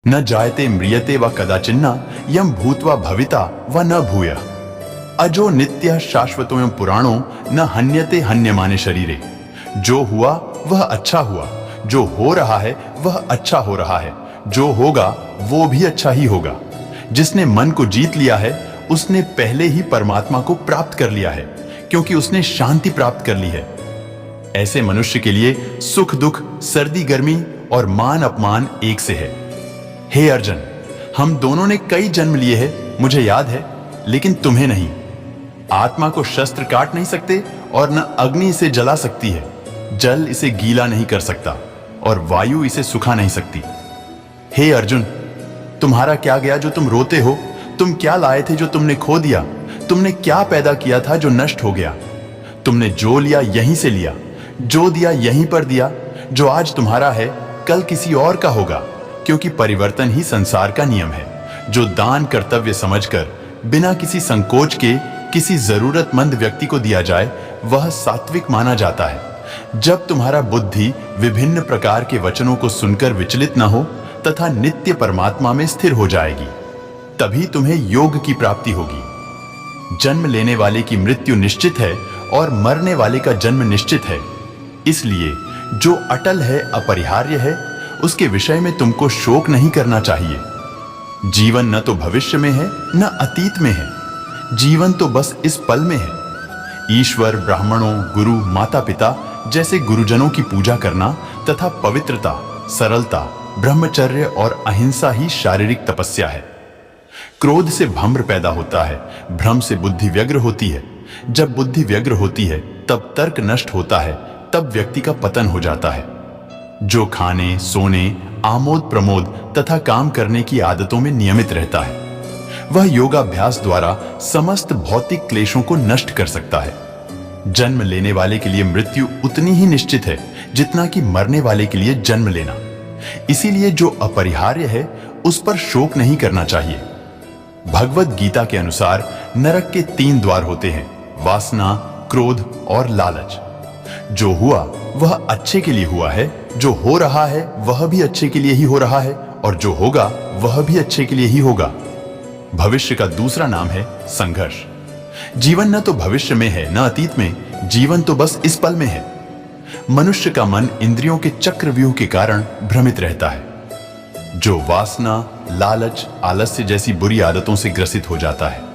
न जायते म्रियते व कदाचिन्ना यम भूत्वा भविता व न भूयः। अजो नित्य शाश्वतोयं पुराणो न हन्यते हन्यमाने शरीरे। जो हुआ वह अच्छा हुआ, जो हो रहा है वह अच्छा हो रहा है, जो होगा वो भी अच्छा ही होगा। जिसने मन को जीत लिया है उसने पहले ही परमात्मा को प्राप्त कर लिया है, क्योंकि उसने शांति प्राप्त कर ली है। ऐसे मनुष्य के लिए सुख दुख, सर्दी गर्मी और मान अपमान एक से है। हे अर्जुन, हम दोनों ने कई जन्म लिए हैं, मुझे याद है, लेकिन तुम्हें नहीं। आत्मा को शस्त्र काट नहीं सकते और न अग्नि इसे जला सकती है, जल इसे गीला नहीं कर सकता और वायु इसे सुखा नहीं सकती। हे अर्जुन, तुम्हारा क्या गया जो तुम रोते हो? तुम क्या लाए थे जो तुमने खो दिया? तुमने क्या पैदा किया था जो नष्ट हो गया? तुमने जो लिया यहीं से लिया, जो दिया यहीं पर दिया। जो आज तुम्हारा है कल किसी और का होगा, क्योंकि परिवर्तन ही संसार का नियम है। जो दान कर्तव्य समझकर बिना किसी संकोच के किसी जरूरतमंद व्यक्ति को दिया जाए वह सात्विक माना जाता है। जब तुम्हारा बुद्धि विभिन्न प्रकार के वचनों को सुनकर विचलित न हो तथा नित्य परमात्मा में स्थिर हो जाएगी, तभी तुम्हें योग की प्राप्ति होगी। जन्म लेने वाले की मृत्यु निश्चित है और मरने वाले का जन्म निश्चित है। इसलिए जो अटल है, अपरिहार्य है, उसके विषय में तुमको शोक नहीं करना चाहिए। जीवन न तो भविष्य में है न अतीत में है, जीवन तो बस इस पल में है। ईश्वर, ब्राह्मणों, गुरु, माता पिता जैसे गुरुजनों की पूजा करना तथा पवित्रता, सरलता, ब्रह्मचर्य और अहिंसा ही शारीरिक तपस्या है। क्रोध से भ्रम पैदा होता है, भ्रम से बुद्धि व्यग्र होती है। जब बुद्धि व्यग्र होती है तब तर्क नष्ट होता है, तब व्यक्ति का पतन हो जाता है। जो खाने, सोने, आमोद प्रमोद तथा काम करने की आदतों में नियमित रहता है, वह योगाभ्यास द्वारा समस्त भौतिक क्लेशों को नष्ट कर सकता है। जन्म लेने वाले के लिए मृत्यु उतनी ही निश्चित है जितना कि मरने वाले के लिए जन्म लेना। इसीलिए जो अपरिहार्य है उस पर शोक नहीं करना चाहिए। भगवत गीता के अनुसार नरक के 3 द्वार होते हैं: वासना, क्रोध और लालच। जो हुआ वह अच्छे के लिए हुआ है, जो हो रहा है वह भी अच्छे के लिए ही हो रहा है, और जो होगा वह भी अच्छे के लिए ही होगा। भविष्य का दूसरा नाम है संघर्ष। जीवन न तो भविष्य में है न अतीत में, जीवन तो बस इस पल में है। मनुष्य का मन इंद्रियों के चक्रव्यूह के कारण भ्रमित रहता है। जो वासना, लालच, आलस्य जैसी बुरी आदतों से ग्रसित हो जाता है।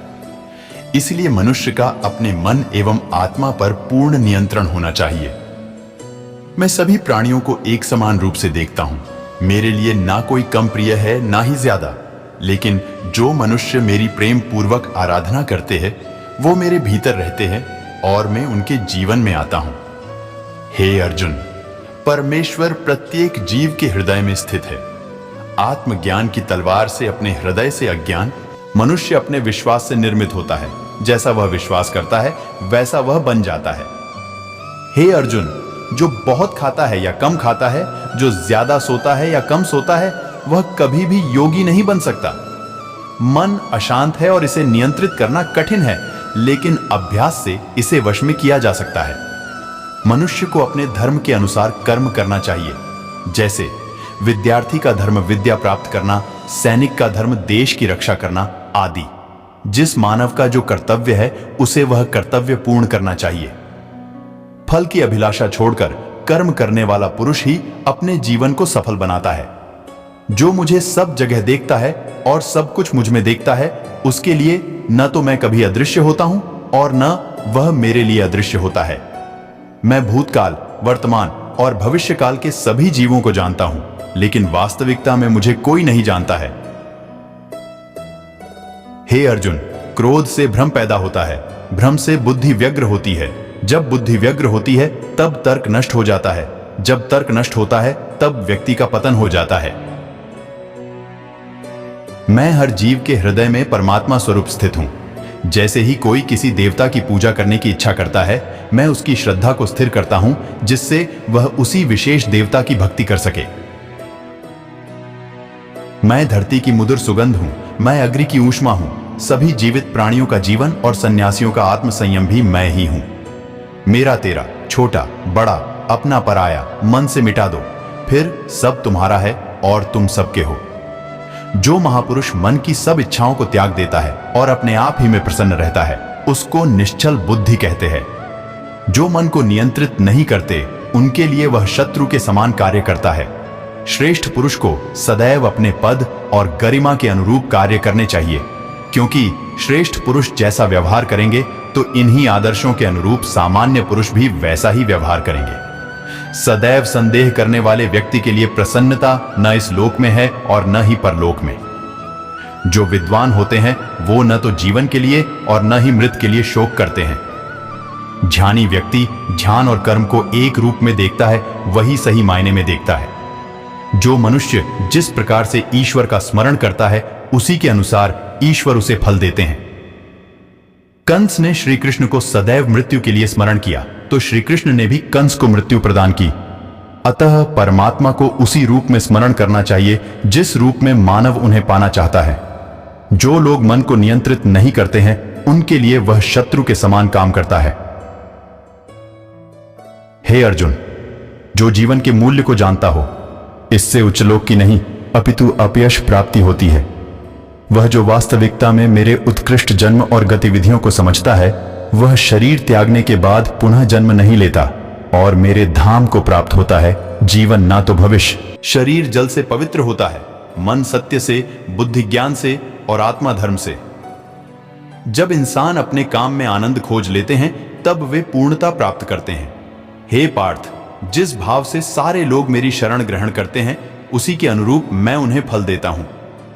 इसलिए मनुष्य का अपने मन एवं आत्मा पर पूर्ण नियंत्रण होना चाहिए। मैं सभी प्राणियों को एक समान रूप से देखता हूं। मेरे लिए ना कोई कम प्रिय है ना ही ज्यादा, लेकिन जो मनुष्य मेरी प्रेम पूर्वक आराधना करते हैं वो मेरे भीतर रहते हैं और मैं उनके जीवन में आता हूं। हे अर्जुन, परमेश्वर प्रत्येक जीव के हृदय में स्थित है। आत्मज्ञान की तलवार से अपने हृदय से अज्ञान मनुष्य अपने विश्वास से निर्मित होता है। जैसा वह विश्वास करता है वैसा वह बन जाता है। हे अर्जुन, जो बहुत खाता है या कम खाता है, जो ज्यादा सोता है या कम सोता है, वह कभी भी योगी नहीं बन सकता। मन अशांत है और इसे नियंत्रित करना कठिन है, लेकिन अभ्यास से इसे वश में किया जा सकता है। मनुष्य को अपने धर्म के अनुसार कर्म करना चाहिए। जैसे विद्यार्थी का धर्म विद्या प्राप्त करना, सैनिक का धर्म देश की रक्षा करना आदि। जिस मानव का जो कर्तव्य है उसे वह कर्तव्य पूर्ण करना चाहिए। फल की अभिलाषा छोड़कर कर्म करने वाला पुरुष ही अपने जीवन को सफल बनाता है। जो मुझे सब जगह देखता है और सब कुछ मुझ में देखता है, उसके लिए न तो मैं कभी अदृश्य होता हूं और न वह मेरे लिए अदृश्य होता है। मैं भूतकाल, वर्तमान और भविष्य काल के सभी जीवों को जानता हूं, लेकिन वास्तविकता में मुझे कोई नहीं जानता है। हे अर्जुन, क्रोध से भ्रम पैदा होता है, भ्रम से बुद्धि व्यग्र होती है। जब बुद्धि व्यग्र होती है तब तर्क नष्ट हो जाता है। जब तर्क नष्ट होता है तब व्यक्ति का पतन हो जाता है। मैं हर जीव के हृदय में परमात्मा स्वरूप स्थित हूं। जैसे ही कोई किसी देवता की पूजा करने की इच्छा करता है, मैं उसकी श्रद्धा को स्थिर करता हूं, जिससे वह उसी विशेष देवता की भक्ति कर सके। मैं धरती की मधुर सुगंध हूं, मैं अग्नि की ऊष्मा हूं। सभी जीवित प्राणियों का जीवन और सन्यासियों का आत्म संयम भी मैं ही हूं। मेरा तेरा, छोटा बड़ा, अपना पराया मन से मिटा दो, फिर सब तुम्हारा है और तुम सबके हो। जो महापुरुष मन की सब इच्छाओं को त्याग देता है और अपने आप ही में प्रसन्न रहता है, उसको निश्चल बुद्धि कहते हैं। जो मन को नियंत्रित नहीं करते, उनके लिए वह शत्रु के समान कार्य करता है। श्रेष्ठ पुरुष को सदैव अपने पद और गरिमा के अनुरूप कार्य करने चाहिए, क्योंकि श्रेष्ठ पुरुष जैसा व्यवहार करेंगे तो इन्हीं आदर्शों के अनुरूप सामान्य पुरुष भी वैसा ही व्यवहार करेंगे। सदैव संदेह करने वाले व्यक्ति के लिए प्रसन्नता न इस लोक में है और न ही परलोक में। जो विद्वान होते हैं वो न तो जीवन के लिए और न ही मृत के लिए शोक करते हैं। ध्यानी व्यक्ति ध्यान और कर्म को एक रूप में देखता है, वही सही मायने में देखता है। जो मनुष्य जिस प्रकार से ईश्वर का स्मरण करता है, उसी के अनुसार ईश्वर उसे फल देते हैं। कंस ने श्री कृष्ण को सदैव मृत्यु के लिए स्मरण किया, तो श्री कृष्ण ने भी कंस को मृत्यु प्रदान की। अतः परमात्मा को उसी रूप में स्मरण करना चाहिए जिस रूप में मानव उन्हें पाना चाहता है। जो लोग मन को नियंत्रित नहीं करते हैं, उनके लिए वह शत्रु के समान काम करता है। हे अर्जुन, जो जीवन के मूल्य को जानता हो, इससे उच्च लोक की नहीं अपितु अपयश प्राप्ति होती है। वह जो वास्तविकता में मेरे उत्कृष्ट जन्म और गतिविधियों को समझता है, वह शरीर त्यागने के बाद पुनः जन्म नहीं लेता और मेरे धाम को प्राप्त होता है, जीवन ना तो भविष्य। शरीर जल से पवित्र होता है, मन सत्य से, बुद्धि ज्ञान से और आत्मा धर्म से। जब इंसान अपने काम में आनंद खोज लेते हैं, तब वे पूर्णता प्राप्त करते हैं। हे पार्थ, जिस भाव से सारे लोग मेरी शरण ग्रहण करते हैं, उसी के अनुरूप मैं उन्हें फल देता हूं।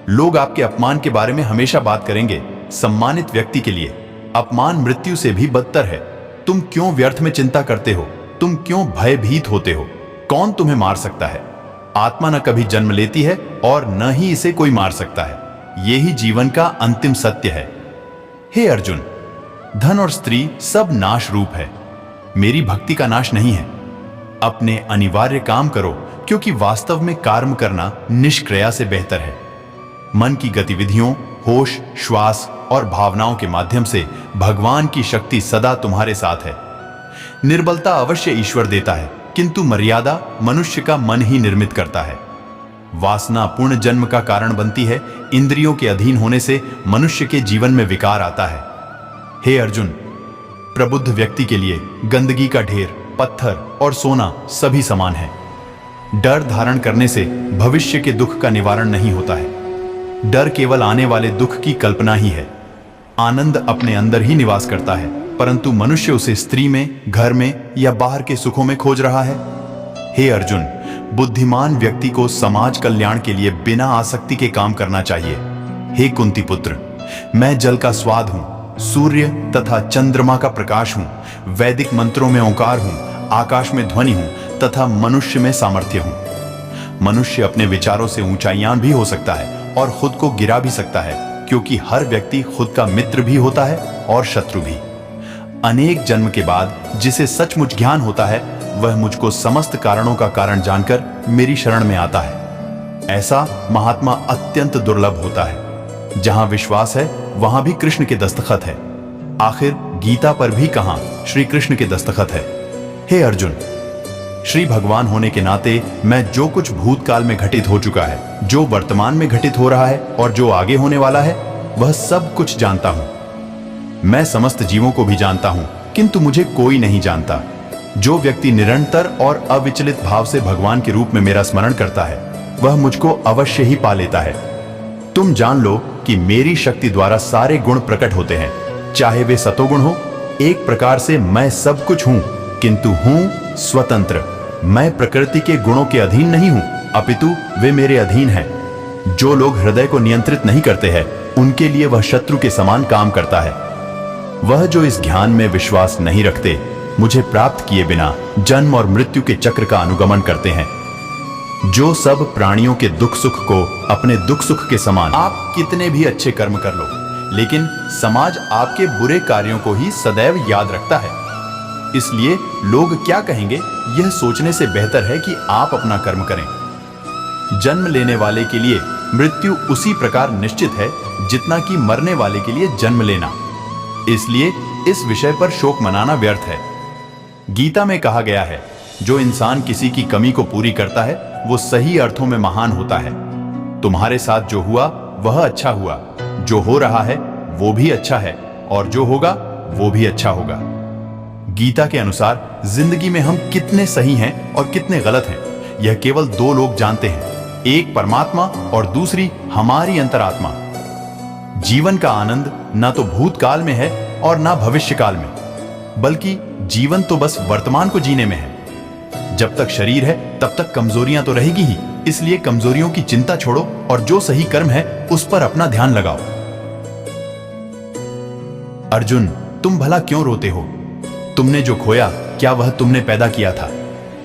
लोग आपके अपमान के बारे में हमेशा बात करेंगे। सम्मानित व्यक्ति के लिए अपमान मृत्यु से भी बदतर है। तुम क्यों व्यर्थ में चिंता करते हो? तुम क्यों भयभीत होते हो? कौन तुम्हें मार सकता है? आत्मा न कभी जन्म लेती है और न ही इसे कोई मार सकता है। यही जीवन का अंतिम सत्य है। हे अर्जुन, धन और स्त्री सब नाश रूप है, मेरी भक्ति का नाश नहीं है। अपने अनिवार्य काम करो, क्योंकि वास्तव में कर्म करना निष्क्रिया से बेहतर है। मन की गतिविधियों, होश, श्वास और भावनाओं के माध्यम से भगवान की शक्ति सदा तुम्हारे साथ है। निर्बलता अवश्य ईश्वर देता है, किंतु मर्यादा मनुष्य का मन ही निर्मित करता है। वासना पूर्ण जन्म का कारण बनती है। इंद्रियों के अधीन होने से मनुष्य के जीवन में विकार आता है। हे अर्जुन, प्रबुद्ध व्यक्ति के लिए गंदगी का ढेर, पत्थर और सोना सभी समान है। डर धारण करने से भविष्य के दुख का निवारण नहीं होता है। डर केवल आने वाले दुख की कल्पना ही है। आनंद अपने अंदर ही निवास करता है, परंतु मनुष्य उसे स्त्री में, घर में या बाहर के सुखों में खोज रहा है। हे अर्जुन, बुद्धिमान व्यक्ति को समाज कल्याण के लिए बिना आसक्ति के काम करना चाहिए। हे कुंती पुत्र, मैं जल का स्वाद हूं, सूर्य तथा चंद्रमा का प्रकाश हूं, वैदिक मंत्रों में ओंकार हूं, आकाश में ध्वनि हूं तथा मनुष्य में सामर्थ्य हूं। मनुष्य अपने विचारों से ऊंचाइयां भी हो सकता है और खुद को गिरा भी सकता है, क्योंकि हर व्यक्ति खुद का मित्र भी होता है और शत्रु भी। अनेक जन्म के बाद जिसे सचमुच ज्ञान होता है, वह मुझको समस्त कारणों का कारण जानकर मेरी शरण में आता है। ऐसा महात्मा अत्यंत दुर्लभ होता है। जहां विश्वास है, वहां भी कृष्ण के दस्तखत है। आखिर गीता पर भी कहां श्री कृष्ण के दस्तखत है। हे अर्जुन, श्री भगवान होने के नाते मैं जो कुछ भूतकाल में घटित हो चुका है, जो वर्तमान में घटित हो रहा है और जो आगे होने वाला है, वह सब कुछ जानता हूं। मैं समस्त जीवों को भी जानता हूं, किंतु मुझे कोई नहीं जानता। जो व्यक्ति निरंतर और अविचलित भाव से भगवान के रूप में मेरा स्मरण करता है, वह मुझको अवश्य ही पा लेता है। तुम जान लो कि मेरी शक्ति द्वारा सारे गुण प्रकट होते हैं, चाहे वे सतोगुण हो। एक प्रकार से मैं सब कुछ हूं, किंतु हूं स्वतंत्र। मैं प्रकृति के गुणों के अधीन नहीं हूं, अपितु वे मेरे अधीन हैं। जो लोग हृदय को नियंत्रित नहीं करते हैं, उनके लिए वह शत्रु के समान काम करता है। वह जो इस ज्ञान में विश्वास नहीं रखते, मुझे प्राप्त किए बिना जन्म और मृत्यु के चक्र का अनुगमन करते हैं। जो सब प्राणियों के दुख सुख को अपने दुख सुख के समान, आप कितने भी अच्छे कर्म कर लो, लेकिन समाज आपके बुरे कार्यों को ही सदैव याद रखता है। इसलिए लोग क्या कहेंगे, यह सोचने से बेहतर है कि आप अपना कर्म करें। जन्म लेने वाले के लिए मृत्यु उसी प्रकार निश्चित है जितना कि मरने वाले के लिए जन्म लेना। इसलिए इस विषय पर शोक मनाना व्यर्थ है। गीता में कहा गया है, जो इंसान किसी की कमी को पूरी करता है, वो सही अर्थों में महान होता है। तुम्हारे साथ जो हुआ वह अच्छा हुआ, जो हो रहा है वो भी अच्छा है, और जो होगा वो भी अच्छा होगा। गीता के अनुसार जिंदगी में हम कितने सही हैं और कितने गलत हैं, यह केवल दो लोग जानते हैं, एक परमात्मा और दूसरी हमारी अंतरात्मा। जीवन का आनंद ना तो भूतकाल में है और ना भविष्यकाल में, बल्कि जीवन तो बस वर्तमान को जीने में है। जब तक शरीर है तब तक कमजोरियां तो रहेगी ही, इसलिए कमजोरियों की चिंता छोड़ो और जो सही कर्म है उस पर अपना ध्यान लगाओ। अर्जुन, तुम भला क्यों रोते हो? तुमने जो खोया क्या वह तुमने पैदा किया था?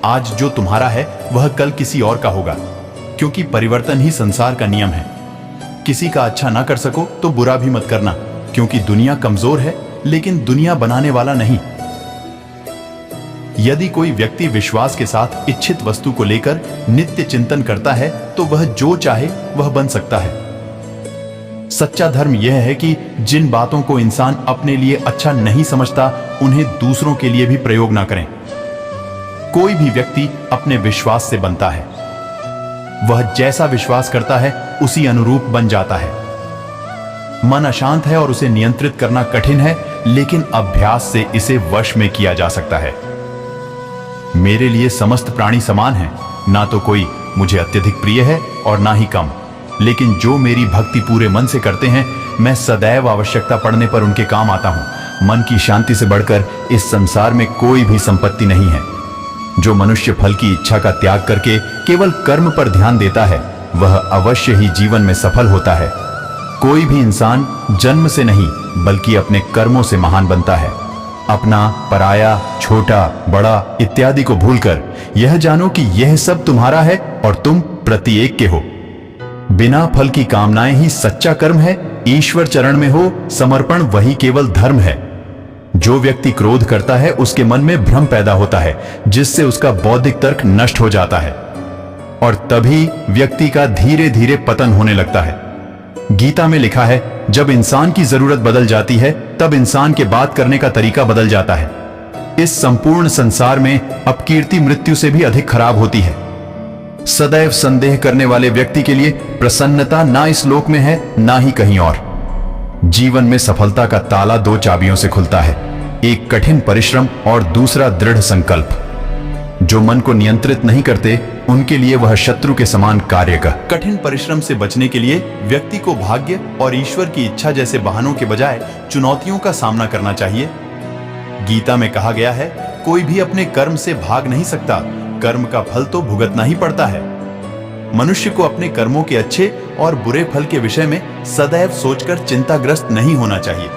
आज जो तुम्हारा है वह कल किसी और का होगा, क्योंकि परिवर्तन ही संसार का नियम है। किसी का अच्छा ना कर सको तो बुरा भी मत करना, क्योंकि दुनिया कमजोर है लेकिन दुनिया बनाने वाला नहीं। यदि कोई व्यक्ति विश्वास के साथ इच्छित वस्तु को लेकर नित्य चिंतन करता है तो वह जो चाहे वह बन सकता है। सच्चा धर्म यह है कि जिन बातों को इंसान अपने लिए अच्छा नहीं समझता उन्हें दूसरों के लिए भी प्रयोग ना करें। कोई भी व्यक्ति अपने विश्वास से बनता है, वह जैसा विश्वास करता है उसी अनुरूप बन जाता है। मन अशांत है और उसे नियंत्रित करना कठिन है, लेकिन अभ्यास से इसे वश में किया जा सकता है। मेरे लिए समस्त प्राणी समान हैं, ना तो कोई मुझे अत्यधिक प्रिय है और ना ही कम, लेकिन जो मेरी भक्ति पूरे मन से करते हैं मैं सदैव आवश्यकता पड़ने पर उनके काम आता हूं। मन की शांति से बढ़कर इस संसार में कोई भी संपत्ति नहीं है। जो मनुष्य फल की इच्छा का त्याग करके केवल कर्म पर ध्यान देता है वह अवश्य ही जीवन में सफल होता है। कोई भी इंसान जन्म से नहीं बल्कि अपने कर्मों से महान बनता है। अपना, पराया, छोटा, बड़ा इत्यादि को भूलकर यह जानो कि यह सब तुम्हारा है और तुम प्रत्येक के हो। बिना फल की कामनाएं ही सच्चा कर्म है। ईश्वर चरण में हो समर्पण वही केवल धर्म है। जो व्यक्ति क्रोध करता है उसके मन में भ्रम पैदा होता है, जिससे उसका बौद्धिक तर्क नष्ट हो जाता है और तभी व्यक्ति का धीरे धीरे पतन होने लगता है। गीता में लिखा है, जब इंसान की जरूरत बदल जाती है तब इंसान के बात करने का तरीका बदल जाता है। इस संपूर्ण संसार में अपकीर्ति मृत्यु से भी अधिक खराब होती है। सदैव संदेह करने वाले व्यक्ति के लिए प्रसन्नता ना इस लोक में है ना ही कहीं और। जीवन में सफलता का ताला दो चाबियों से खुलता है, एक कठिन परिश्रम और दूसरा दृढ़ संकल्प। जो मन को नियंत्रित नहीं करते उनके लिए वह शत्रु के समान कार्य का। कठिन परिश्रम से बचने के लिए व्यक्ति को भाग्य और ईश्वर की इच्छा जैसे बहानों के बजाय चुनौतियों का सामना करना चाहिए। गीता में कहा गया है, कोई भी अपने कर्म से भाग नहीं सकता, कर्म का फल तो भुगतना ही पड़ता है। मनुष्य को अपने कर्मों के अच्छे और बुरे फल के विषय में सदैव सोचकर चिंताग्रस्त नहीं होना चाहिए।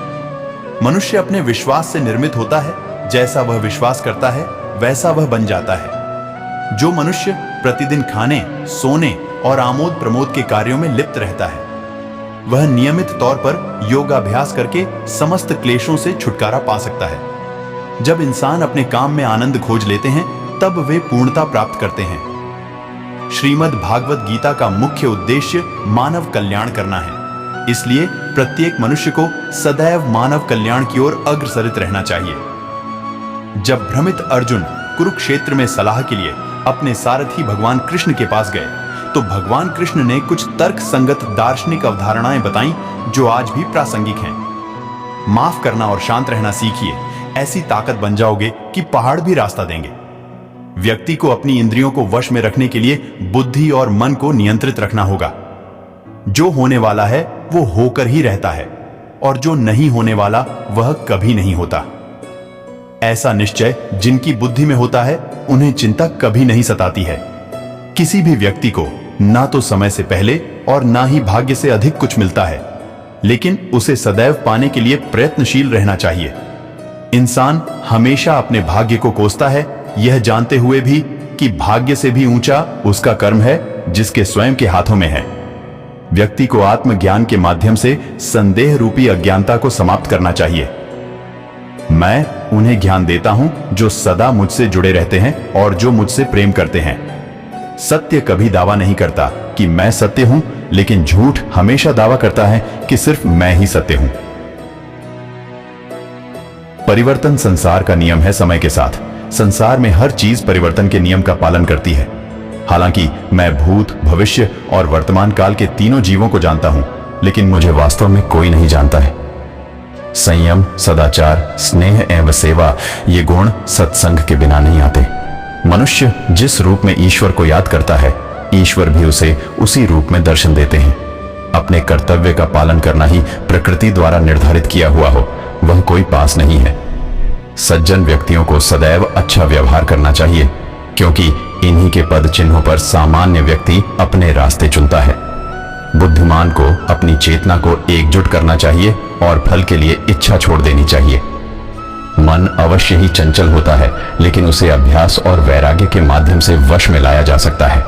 मनुष्य अपने विश्वास से निर्मित होता है, जैसा वह विश्वास करता है वैसा वह बन जाता है। जो मनुष्य प्रतिदिन खाने, सोने और आमोद प्रमोद के कार्यों में लिप्त रहता है वह नियमित तौर पर योगाभ्यास करके समस्त क्लेशों से छुटकारा पा सकता है। जब इंसान अपने काम में आनंद खोज लेते हैं तब वे पूर्णता प्राप्त करते हैं। श्रीमद् भागवत गीता का मुख्य उद्देश्य मानव कल्याण करना है, इसलिए प्रत्येक मनुष्य को सदैव मानव कल्याण की ओर अग्रसरित रहना चाहिए। जब भ्रमित अर्जुन कुरुक्षेत्र में सलाह के लिए अपने सारथी भगवान कृष्ण के पास गए तो भगवान कृष्ण ने कुछ तर्क संगत दार्शनिक अवधारणाएं बताई जो आज भी प्रासंगिक हैं। माफ करना और शांत रहना सीखिए, ऐसी ताकत बन जाओगे कि पहाड़ भी रास्ता देंगे। व्यक्ति को अपनी इंद्रियों को वश में रखने के लिए बुद्धि और मन को नियंत्रित रखना होगा। जो होने वाला है वो होकर ही रहता है और जो नहीं होने वाला वह कभी नहीं होता। ऐसा निश्चय जिनकी बुद्धि में होता है उन्हें चिंता कभी नहीं सताती है। किसी भी व्यक्ति को ना तो समय से पहले और ना ही भाग्य से अधिक कुछ मिलता है, लेकिन उसे सदैव पाने के लिए प्रयत्नशील रहना चाहिए। इंसान हमेशा अपने भाग्य को कोसता है, यह जानते हुए भी कि भाग्य से भी ऊंचा उसका कर्म है जिसके स्वयं के हाथों में है। व्यक्ति को आत्मज्ञान के माध्यम से संदेह रूपी अज्ञानता को समाप्त करना चाहिए। मैं उन्हें ज्ञान देता हूं जो सदा मुझसे जुड़े रहते हैं और जो मुझसे प्रेम करते हैं। सत्य कभी दावा नहीं करता कि मैं सत्य हूं, लेकिन झूठ हमेशा दावा करता है कि सिर्फ मैं ही सत्य हूं। परिवर्तन संसार का नियम है। समय के साथ संसार में हर चीज परिवर्तन के नियम का पालन करती है। हालांकि मैं भूत, भविष्य और वर्तमान काल के तीनों जीवों को जानता हूं, लेकिन मुझे वास्तव में कोई नहीं जानता है। संयम, सदाचार, स्नेह एवं सेवा ये गुण सत्संग के बिना नहीं आते। मनुष्य जिस रूप में ईश्वर को याद करता है, ईश्वर भी उसे उसी रूप में दर्शन देते हैं। अपने कर्तव्य का पालन करना ही प्रकृति द्वारा निर्धारित किया हुआ हो, वह कोई पास नहीं है। सज्जन व्यक्तियों को सदैव अच्छा व्यवहार करना चाहिए, क्योंकि इन्हीं के पद चिन्हों पर सामान्य व्यक्ति अपने रास्ते चुनता है। बुद्धिमान को अपनी चेतना को एकजुट करना चाहिए और फल के लिए इच्छा छोड़ देनी चाहिए। मन अवश्य ही चंचल होता है, लेकिन उसे अभ्यास और वैराग्य के माध्यम से वश में लाया जा सकता है।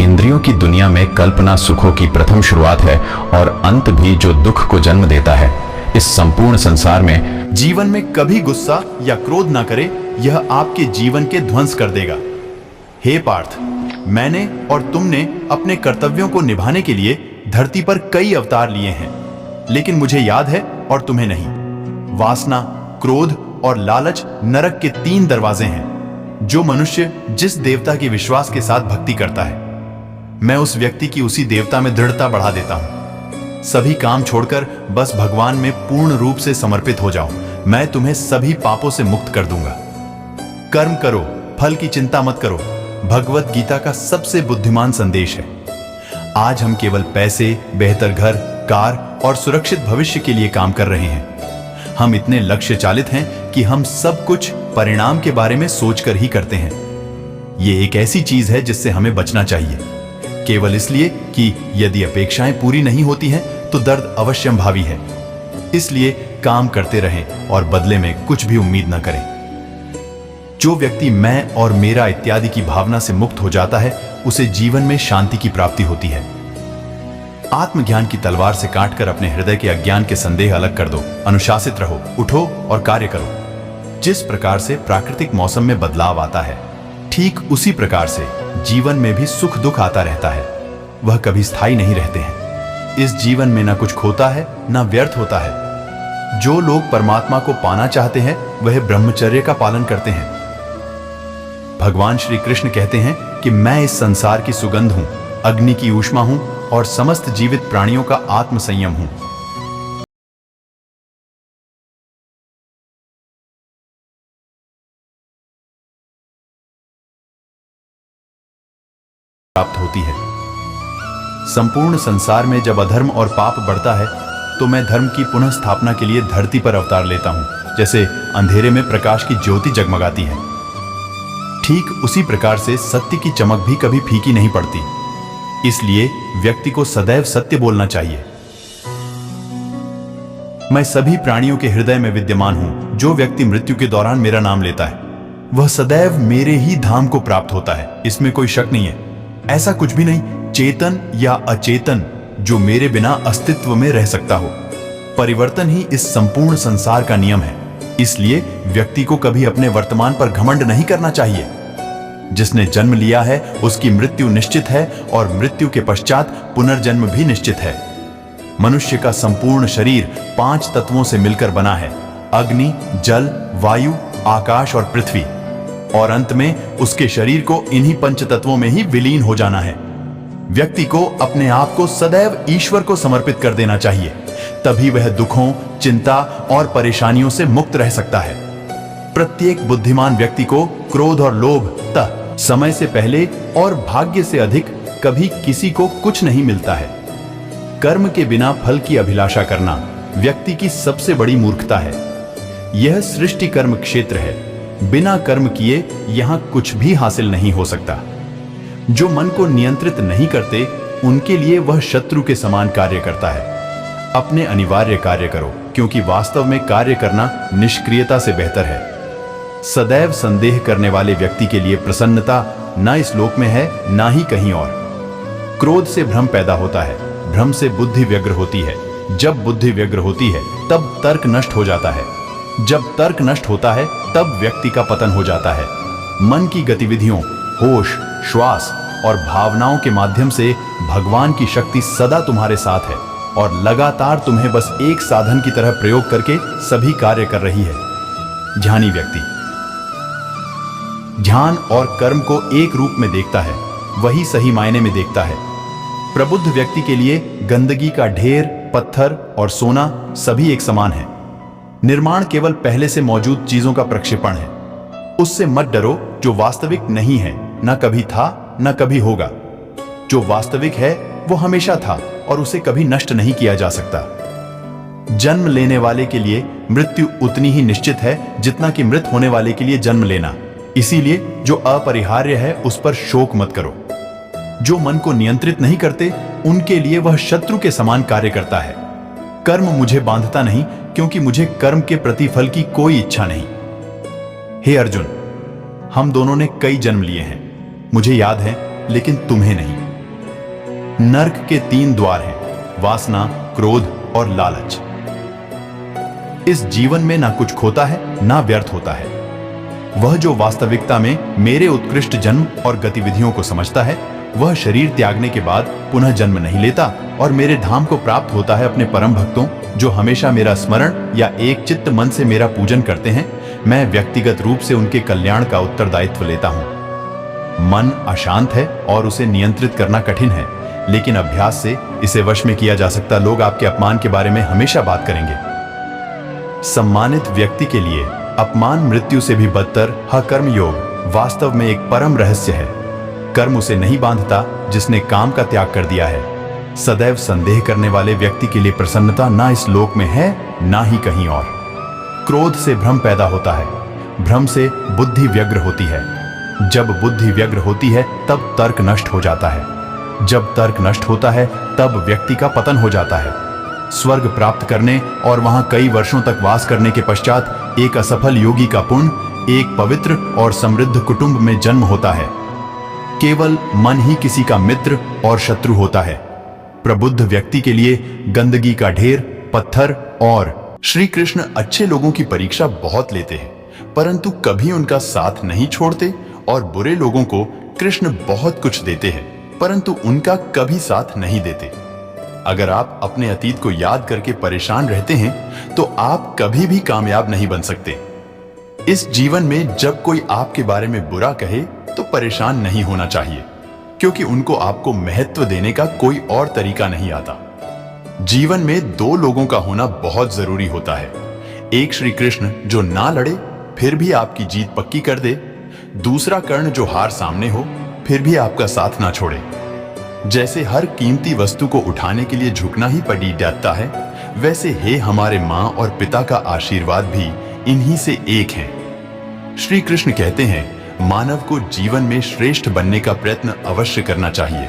इंद्रियों की दुनिया में कल्पना सुखों की प्रथम शुरुआत है और अंत भी जो दुख को जन्म देता है। इस संपूर्ण संसार में जीवन में कभी गुस्सा या क्रोध ना करे, यह आपके जीवन के ध्वंस कर देगा। हे पार्थ, मैंने और तुमने अपने कर्तव्यों को निभाने के लिए धरती पर कई अवतार लिए हैं, लेकिन मुझे याद है और तुम्हें नहीं। वासना, क्रोध और लालच नरक के 3 दरवाजे हैं। जो मनुष्य जिस देवता के विश्वास के साथ भक्ति करता है, मैं उस व्यक्ति की उसी देवता में दृढ़ता बढ़ा देता हूं। सभी काम छोड़कर बस भगवान में पूर्ण रूप से समर्पित हो जाओ, मैं तुम्हें सभी पापों से मुक्त कर दूंगा। कर्म करो, फल की चिंता मत करो, भगवत गीता का सबसे बुद्धिमान संदेश है। आज हम केवल पैसे, बेहतर घर, कार और सुरक्षित भविष्य के लिए काम कर रहे हैं। हम इतने लक्ष्य चालित हैं कि हम सब कुछ परिणाम के बारे में सोचकर ही करते हैं। ये एक ऐसी चीज है जिससे हमें बचना चाहिए, केवल इसलिए कि यदि अपेक्षाएं पूरी नहीं होती हैं तो दर्द अवश्यंभावी है। इसलिए काम करते रहें और बदले में कुछ भी उम्मीद न करें। जो व्यक्ति मैं और मेरा इत्यादि की भावना से मुक्त हो जाता है, उसे जीवन में शांति की प्राप्ति होती है। आत्मज्ञान की तलवार से काटकर अपने हृदय के अज्ञान के संदेह अलग कर दो। अनुशासित रहो, उठो और कार्य करो। जिस प्रकार से प्राकृतिक मौसम में बदलाव आता है, ठीक उसी प्रकार से जीवन में भी सुख दुख आता रहता है। वह कभी स्थायी नहीं रहते हैं। इस जीवन में न कुछ खोता है न व्यर्थ होता है। जो लोग परमात्मा को पाना चाहते हैं, वह ब्रह्मचर्य का पालन करते हैं। भगवान श्री कृष्ण कहते हैं कि मैं इस संसार की सुगंध हूं, अग्नि की ऊष्मा हूं और समस्त जीवित प्राणियों का आत्म संयम हूं। प्राप्त होती है। संपूर्ण संसार में जब अधर्म और पाप बढ़ता है, तो मैं धर्म की पुनः स्थापना के लिए धरती पर अवतार लेता हूं। जैसे अंधेरे में प्रकाश की ज्योति जगमगाती है, ठीक उसी प्रकार से सत्य की चमक भी कभी फीकी नहीं पड़ती। इसलिए व्यक्ति को सदैव सत्य बोलना चाहिए। मैं सभी प्राणियों के हृदय में विद्यमान हूं। जो व्यक्ति मृत्यु के दौरान मेरा नाम लेता है, वह सदैव मेरे ही धाम को प्राप्त होता है, इसमें कोई शक नहीं है। ऐसा कुछ भी नहीं, चेतन या अचेतन, जो मेरे बिना अस्तित्व में रह सकता हो। परिवर्तन ही इस संपूर्ण संसार का नियम है। इसलिए व्यक्ति को कभी अपने वर्तमान पर घमंड नहीं करना चाहिए। जिसने जन्म लिया है, उसकी मृत्यु निश्चित है और मृत्यु के पश्चात पुनर्जन्म भी निश्चित है। मनुष्य का संपूर्ण शरीर 5 तत्वों से मिलकर बना है: अग्नि, जल, वायु, आकाश और पृथ्वी। और अंत में उसके शरीर को इन्हीं 5 तत्वों में ही विलीन हो जाना है। व्यक्ति को अपने आप को सदैव ईश्वर को समर्पित कर देना चाहिए, तभी वह दुखों, चिंता और परेशानियों से मुक्त रह सकता है। प्रत्येक बुद्धिमान व्यक्ति को क्रोध और लोभ समय से पहले और भाग्य से अधिक कभी किसी को कुछ नहीं मिलता है। कर्म के बिना फल की अभिलाषा करना व्यक्ति की सबसे बड़ी मूर्खता है। यह सृष्टि कर्म क्षेत्र है। बिना कर्म किए यहां कुछ भी हासिल नहीं हो सकता। जो मन को नियंत्रित नहीं करते, उनके लिए वह शत्रु के समान कार्य करता है। अपने अनिवार्य कार्य करो, क्योंकि वास्तव में कार्य करना निष्क्रियता से बेहतर है। सदैव संदेह करने वाले व्यक्ति के लिए प्रसन्नता न इस लोक में है, ना ही कहीं और। क्रोध से भ्रम पैदा होता है, भ्रम से बुद्धि व्यग्र होती है। जब बुद्धि व्यग्र होती है, तब तर्क नष्ट हो जाता है। जब तर्क नष्ट होता है, तब व्यक्ति का पतन हो जाता है। मन की गतिविधियों, होश, श्वास और भावनाओं के माध्यम से भगवान की शक्ति सदा तुम्हारे साथ है और लगातार तुम्हें बस एक साधन की तरह प्रयोग करके सभी कार्य कर रही है। ध्यानी व्यक्ति ध्यान और कर्म को एक रूप में देखता है। वही सही मायने में देखता है। प्रबुद्ध व्यक्ति के लिए गंदगी का ढेर, पत्थर और सोना सभी एक समान है। निर्माण केवल पहले से मौजूद चीजों का प्रक्षेपण है। उससे मत डरो जो वास्तविक नहीं है, न कभी था न कभी होगा। जो वास्तविक है वो हमेशा था और उसे कभी नष्ट नहीं किया जा सकता। जन्म लेने वाले के लिए मृत्यु उतनी ही निश्चित है जितना कि मृत होने वाले के लिए जन्म लेना। इसीलिए जो अपरिहार्य है उस पर शोक मत करो। जो मन को नियंत्रित नहीं करते उनके लिए वह शत्रु के समान कार्य करता है। कर्म मुझे बांधता नहीं, क्योंकि मुझे कर्म के प्रतिफल की कोई इच्छा नहीं। हे अर्जुन, हम दोनों ने कई जन्म लिए हैं, मुझे याद है, लेकिन तुम्हें नहीं। नर्क के 3 द्वार हैं, वासना, क्रोध और लालच। इस जीवन में ना कुछ खोता है ना व्यर्थ होता है। वह जो वास्तविकता में मेरे उत्कृष्ट जन्म और गतिविधियों को समझता है, वह शरीर त्यागने के बाद पुनः जन्म नहीं लेता और मेरे धाम को प्राप्त होता है अपने परम भक्तों जो हमेशा मेरा स्मरण या एक चित्त मन से मेरा पूजन करते हैं। मैं व्यक्तिगत रूप से उनके कल्याण का उत्तरदायित्व लेता हूं। मन अशांत है और उसे नियंत्रित करना कठिन है, लेकिन अभ्यास से इसे वश में किया जा सकता। लोग आपके अपमान के बारे में हमेशा बात करेंगे। सम्मानित व्यक्ति के लिए अपमान मृत्यु से भी बदतर है। कर्म योग वास्तव में एक परम रहस्य है। कर्म उसे नहीं बांधता जिसने काम का त्याग कर दिया है। सदैव संदेह करने वाले व्यक्ति के लिए प्रसन्नता ना इस लोक में है ना ही कहीं और। क्रोध से भ्रम पैदा होता है, भ्रम से बुद्धि व्यग्र होती है। जब बुद्धि व्यग्र होती है तब तर्क नष्ट हो जाता है। जब तर्क नष्ट होता है तब व्यक्ति का पतन हो जाता है। स्वर्ग प्राप्त करने और वहां कई वर्षों तक वास करने के पश्चात एक असफल योगी का पुण्य एक पवित्र और समृद्ध कुटुंब में जन्म होता है। केवल मन ही किसी का मित्र और शत्रु होता है। प्रबुद्ध व्यक्ति के लिए गंदगी का ढेर, पत्थर और श्री कृष्ण अच्छे लोगों की परीक्षा बहुत लेते हैं, परंतु कभी उनका साथ नहीं छोड़ते, और बुरे लोगों को कृष्ण बहुत कुछ देते हैं, परंतु उनका कभी साथ नहीं देते। अगर आप अपने अतीत को याद करके परेशान रहते हैं तो आप कभी भी कामयाब नहीं बन सकते। इस जीवन में जब कोई आपके बारे में बुरा कहे तो परेशान नहीं होना चाहिए, क्योंकि उनको आपको महत्व देने का कोई और तरीका नहीं आता। जीवन में 2 लोगों का होना बहुत जरूरी होता है। एक श्री कृष्ण जो ना लड़े फिर भी आपकी जीत पक्की कर दे, दूसरा कर्ण जो हार सामने हो फिर भी आपका साथ ना छोड़े। जैसे हर कीमती वस्तु को उठाने के लिए झुकना ही पड़ी जाता है, वैसे हे हमारे माँ और पिता का आशीर्वाद भी इन्हीं से एक है। श्री कृष्ण कहते हैं, मानव को जीवन में श्रेष्ठ बनने का प्रयत्न अवश्य करना चाहिए,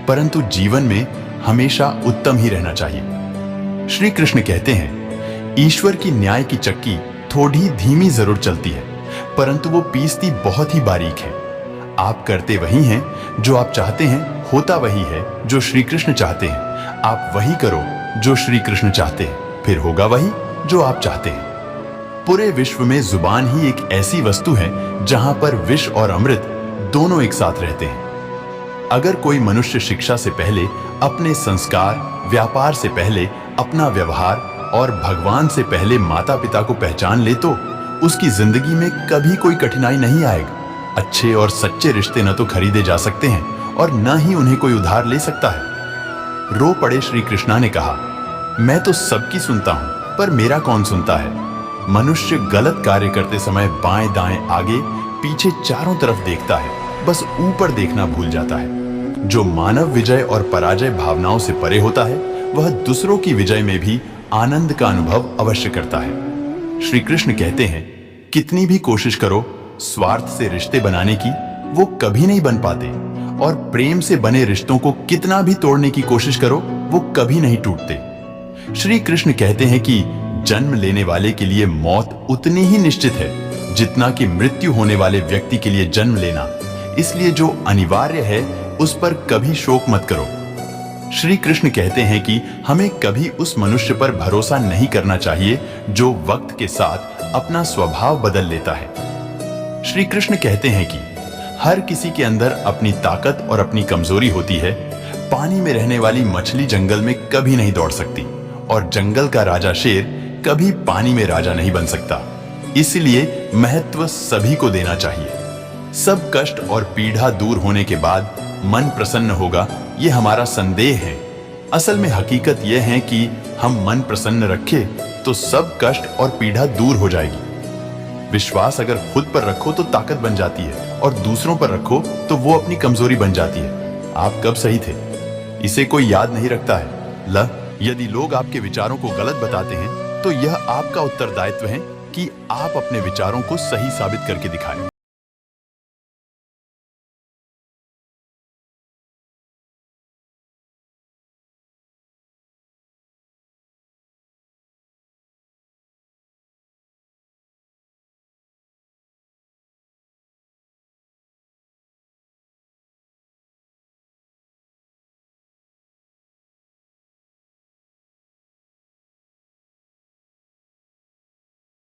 परंतु जीवन में हमेशा उत्तम ही रहना चाहिए। श्री कृष्ण कहते हैं, ईश्वर की न्याय की चक्की थोड़ी धीमी जरूर चलती है, परंतु वो पीसती बहुत ही बारीक है। आप करते वही हैं जो आप चाहते हैं, होता वही है जो श्री कृष्ण चाहते हैं। आप वही करो जो श्री कृष्ण चाहते हैं, फिर होगा वही जो आप चाहते हैं। पूरे विश्व में जुबान ही एक ऐसी वस्तु है जहां पर विष और अमृत दोनों एक साथ रहते हैं। अगर कोई मनुष्य शिक्षा से पहले अपने संस्कार, व्यापार से पहले अपना व्यवहार और भगवान से पहले माता पिता को पहचान ले तो उसकी जिंदगी में कभी कोई कठिनाई नहीं आएगी। अच्छे और सच्चे रिश्ते न तो खरीदे जा सकते हैं और न ही उन्हें कोई उधार ले सकता है। रो पड़े श्री कृष्णा ने कहा, मैं तो सबकी सुनता हूं, पर मेरा कौन सुनता है। मनुष्य गलत कार्य करते समय बाएं दाएं आगे पीछे चारों तरफ देखता है, बस ऊपर देखना भूल जाता है। जो मानव विजय और पराजय भावनाओं से परे होता है, वह दूसरों की विजय में भी आनंद का अनुभव अवश्य करता है। श्री कृष्ण कहते हैं, कितनी भी कोशिश करो स्वार्थ से रिश्ते बनाने की, वो कभी नहीं बन पाते, और प्रेम से बने रिश्तों को कितना भी तोड़ने की कोशिश करो वो कभी नहीं टूटते। श्री कृष्ण कहते हैं कि जन्म लेने वाले के लिए मौत उतनी ही निश्चित है जितना कि मृत्यु होने वाले व्यक्ति के लिए जन्म लेना, इसलिए जो अनिवार्य है उस पर कभी शोक मत करो। श्री कृष्ण कहते हैं कि हमें कभी उस मनुष्य पर भरोसा नहीं करना चाहिए जो वक्त के साथ अपना स्वभाव बदल लेता है। श्री कृष्ण कहते हैं कि हर किसी के अंदर अपनी ताकत और अपनी कमजोरी होती है। पानी में रहने वाली मछली जंगल में कभी नहीं दौड़ सकती, और जंगल का राजा शेर कभी पानी में राजा नहीं बन सकता। इसलिए महत्व सभी को देना चाहिए। सब कष्ट और पीड़ा दूर होने के बाद मन प्रसन्न होगा, ये हमारा संदेह है। असल में हकीकत यह है कि हम मन प्रसन्न रखें तो सब कष्ट और पीड़ा दूर हो जाएगी। विश्वास अगर खुद पर रखो तो ताकत बन जाती है और दूसरों पर रखो तो वो अपनी कमजोरी बन जाती है। आप कब सही थे, इसे कोई याद नहीं रखता है। यदि लोग आपके विचारों को गलत बताते हैं तो यह आपका उत्तरदायित्व है कि आप अपने विचारों को सही साबित करके दिखाएं।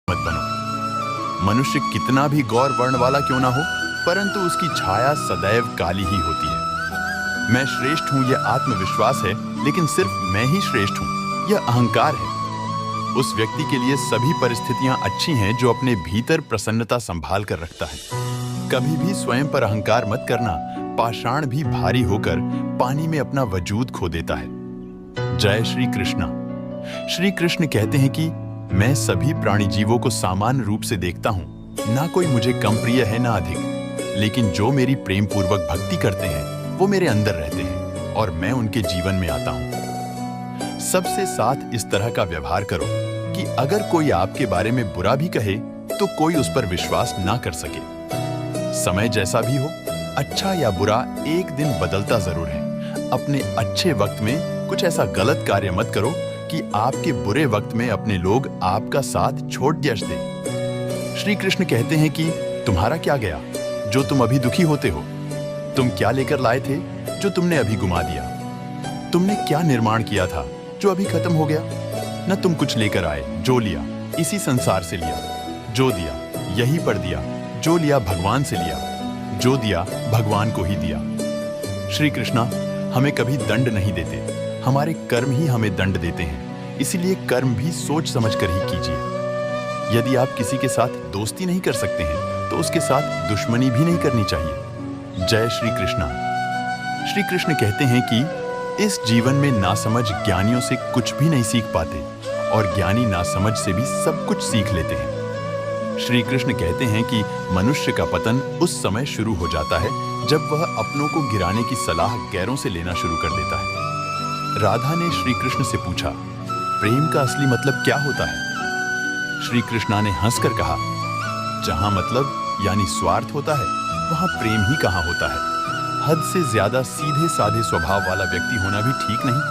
मत बनो। मनुष्य कितना भी गौर वर्ण वाला क्यों ना हो, परंतु उसकी छाया सदैव काली ही होती है। मैं श्रेष्ठ हूं यह आत्मविश्वास है, लेकिन सिर्फ मैं ही श्रेष्ठ हूं यह अहंकार है। उस व्यक्ति के लिए सभी परिस्थितियां अच्छी हैं जो अपने भीतर प्रसन्नता संभाल कर रखता है। कभी भी स्वयं पर अहंकार मत करना, पाषाण भी भारी होकर पानी में अपना वजूद खो देता है। जय श्री कृष्णा। श्री कृष्ण कहते हैं कि मैं सभी प्राणी जीवों को समान रूप से देखता हूं, ना कोई मुझे कम प्रिय है ना अधिक, लेकिन जो मेरी प्रेम पूर्वक भक्ति करते हैं वो मेरे अंदर रहते हैं और मैं उनके जीवन में आता हूं। सबसे साथ इस तरह का व्यवहार करो कि अगर कोई आपके बारे में बुरा भी कहे तो कोई उस पर विश्वास ना कर सके। समय जैसा भी हो, अच्छा या बुरा एक दिन बदलता जरूर है। अपने अच्छे वक्त में कुछ ऐसा गलत कार्य मत करो कि आपके बुरे वक्त में अपने लोग आपका साथ छोड़ यश दें। श्री कृष्ण कहते हैं कि तुम्हारा क्या गया जो तुम अभी दुखी होते हो? तुम क्या लेकर लाए थे जो तुमने अभी गुमा दिया? तुमने क्या निर्माण किया था जो अभी खत्म हो गया? न तुम कुछ लेकर आए, जो लिया इसी संसार से लिया, जो दिया यही पर दिया, जो लिया भगवान से लिया, जो दिया भगवान को ही दिया। श्री कृष्णा हमें कभी दंड नहीं देते, हमारे कर्म ही हमें दंड देते हैं, इसीलिए कर्म भी सोच समझ कर ही कीजिए। यदि आप किसी के साथ दोस्ती नहीं कर सकते हैं तो उसके साथ दुश्मनी भी नहीं करनी चाहिए। जय श्री कृष्णा। श्री कृष्ण कहते हैं कि इस जीवन में नासमझ ज्ञानियों से कुछ भी नहीं सीख पाते और ज्ञानी नासमझ से भी सब कुछ सीख लेते हैं। श्री कृष्ण कहते हैं कि मनुष्य का पतन उस समय शुरू हो जाता है जब वह अपनों को गिराने की सलाह गैरों से लेना शुरू कर देता है। राधा ने श्री कृष्ण से पूछा, प्रेम का असली मतलब क्या होता है? श्री कृष्णा ने हंसकर कहा, जहां मतलब यानी स्वार्थ होता है वहां प्रेम ही कहां होता है। हद से ज्यादा सीधे साधे स्वभाव वाला व्यक्ति होना भी ठीक नहीं,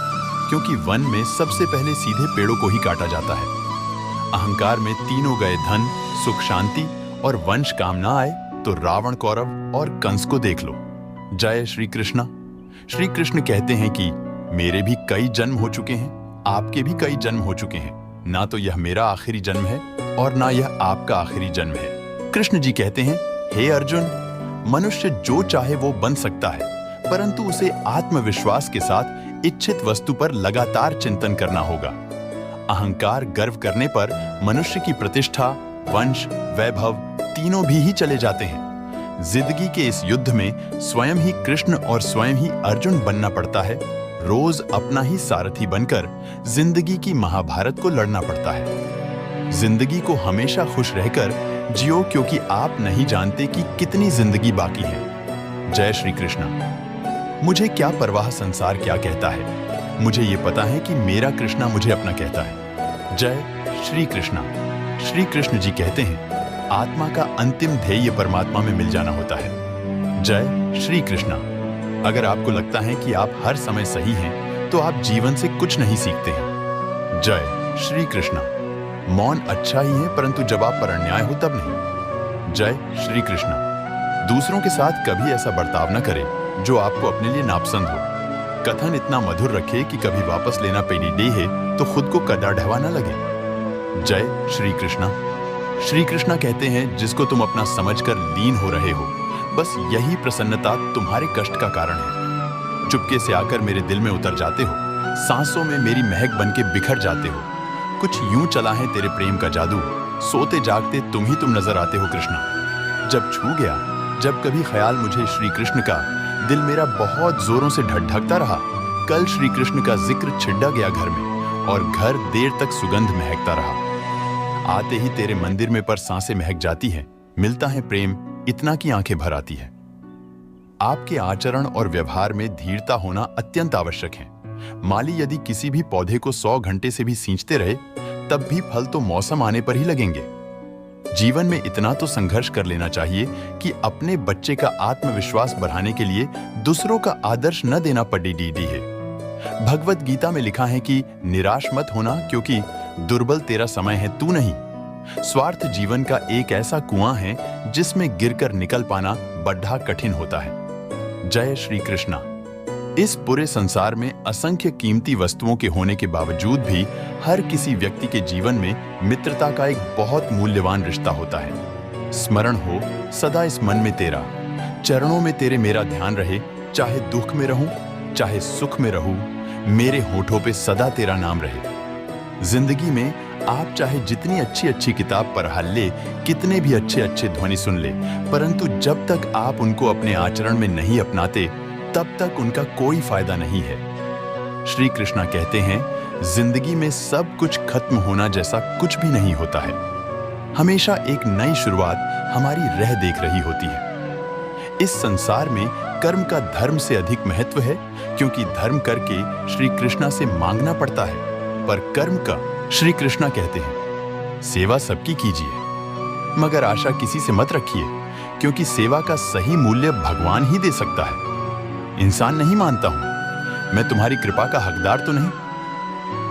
क्योंकि वन में सबसे पहले सीधे पेड़ों को ही काटा जाता है। अहंकार में तीनों गए धन, सुख, शांति और वंश काम ना आए तो रावण, कौरव और कंस को देख लो। जय श्री कृष्णा। श्री कृष्ण कहते हैं कि मेरे भी कई जन्म हो चुके हैं, आपके भी कई जन्म हो चुके हैं, ना तो यह मेरा आखिरी जन्म है और ना यह आपका आखिरी जन्म है। कृष्ण जी कहते हैं, हे अर्जुन, मनुष्य जो चाहे वो बन सकता है, परंतु उसे आत्मविश्वास के साथ इच्छित वस्तु पर लगातार चिंतन करना होगा। अहंकार, गर्व करने पर मनुष्य की प्रतिष्ठा, वंश, वैभव तीनों भी ही चले जाते हैं। जिंदगी के इस युद्ध में स्वयं ही कृष्ण और स्वयं ही अर्जुन बनना पड़ता है। रोज अपना ही सारथी बनकर जिंदगी की महाभारत को लड़ना पड़ता है। जिंदगी को हमेशा खुश रहकर जियो, क्योंकि आप नहीं जानते कि कितनी जिंदगी बाकी है। जय श्री कृष्णा। मुझे क्या परवाह संसार क्या कहता है, मुझे ये पता है कि मेरा कृष्णा मुझे अपना कहता है। जय श्री कृष्णा। श्री कृष्ण जी कहते हैं, आत्मा का अंतिम ध्येय परमात्मा में मिल जाना होता है। जय श्री कृष्णा। अगर आपको लगता है कि आप हर समय सही हैं, तो आप जीवन से कुछ नहीं सीखते हैं। जय श्री कृष्णा। मौन अच्छा ही है, परंतु जब आप पर अन्याय हो तब नहीं। जय श्री कृष्णा। दूसरों के साथ कभी ऐसा बर्ताव न करें जो आपको अपने लिए नापसंद हो। कथन इतना मधुर रखे कि कभी वापस लेना पेड़ी है तो खुद को कदा ढवा न लगे। जय श्री कृष्णा। श्री कृष्णा कहते हैं, जिसको तुम अपना समझकर लीन हो रहे हो, बस यही प्रसन्नता तुम्हारे कष्ट का कारण है। चुपके से आकर मेरे दिल में उतर जाते हो, सांसों में मेरी महक बनके बिखर जाते हो। कुछ यूं चला है तेरे प्रेम का जादू, सोते जागते तुम ही तुम नजर आते हो कृष्णा। जब छू गया, जब कभी ख्याल मुझे श्री कृष्ण का, दिल मेरा बहुत जोरों से ढकढकता रहा। कल श्री कृष्ण का जिक्र छिड़ा गया घर में और घर देर तक सुगंध महकता रहा। आते ही तेरे मंदिर में पर सांसें महक जाती हैं, मिलता है प्रेम इतना कि आंखें भर आती है। आपके आचरण और व्यवहार में धीरता होना अत्यंत आवश्यक है। माली यदि किसी भी पौधे को 100 घंटे से भी सींचते रहे तब भी फल तो मौसम आने पर ही लगेंगे। जीवन में इतना तो संघर्ष कर लेना चाहिए कि अपने बच्चे का आत्मविश्वास बढ़ाने के लिए दूसरों का आदर्श न देना पड़े। डी है भगवत गीता में लिखा है कि निराश मत होना, क्योंकि दुर्बल तेरा समय है, तू नहीं। स्वार्थ जीवन का एक ऐसा कुआं है जिसमें गिरकर निकल पाना बड़ा कठिन होता है। जय श्री कृष्णा। इस पूरे संसार में असंख्य कीमती वस्तुओं के होने के बावजूद भी हर किसी व्यक्ति के जीवन में मित्रता का एक बहुत मूल्यवान रिश्ता होता है। स्मरण हो सदा इस मन में तेरा, चरणों में तेरे मेरा ध्यान रहे। चाहे दुख में रहूं चाहे सुख में रहूं, मेरे होठों पे सदा तेरा नाम रहे। जिंदगी में आप चाहे जितनी अच्छी अच्छी किताब पढ़ ले, कितने भी अच्छे अच्छे ध्वनि सुन ले, परंतु जब तक आप उनको अपने आचरण में नहीं अपनाते तब तक उनका कोई फायदा नहीं है। श्री कृष्णा कहते हैं, जिंदगी में सब कुछ खत्म होना जैसा कुछ भी नहीं होता है। हमेशा एक नई शुरुआत हमारी राह देख रही होती है। इस संसार में कर्म का धर्म से अधिक महत्व है, क्योंकि धर्म करके श्री कृष्णा से मांगना पड़ता है, पर कर्म का श्री कृष्णा कहते हैं, सेवा सबकी कीजिए मगर आशा किसी से मत रखिए, क्योंकि सेवा का सही मूल्य भगवान ही दे सकता है। इंसान नहीं मानता हूं, मैं तुम्हारी कृपा का हकदार तो नहीं,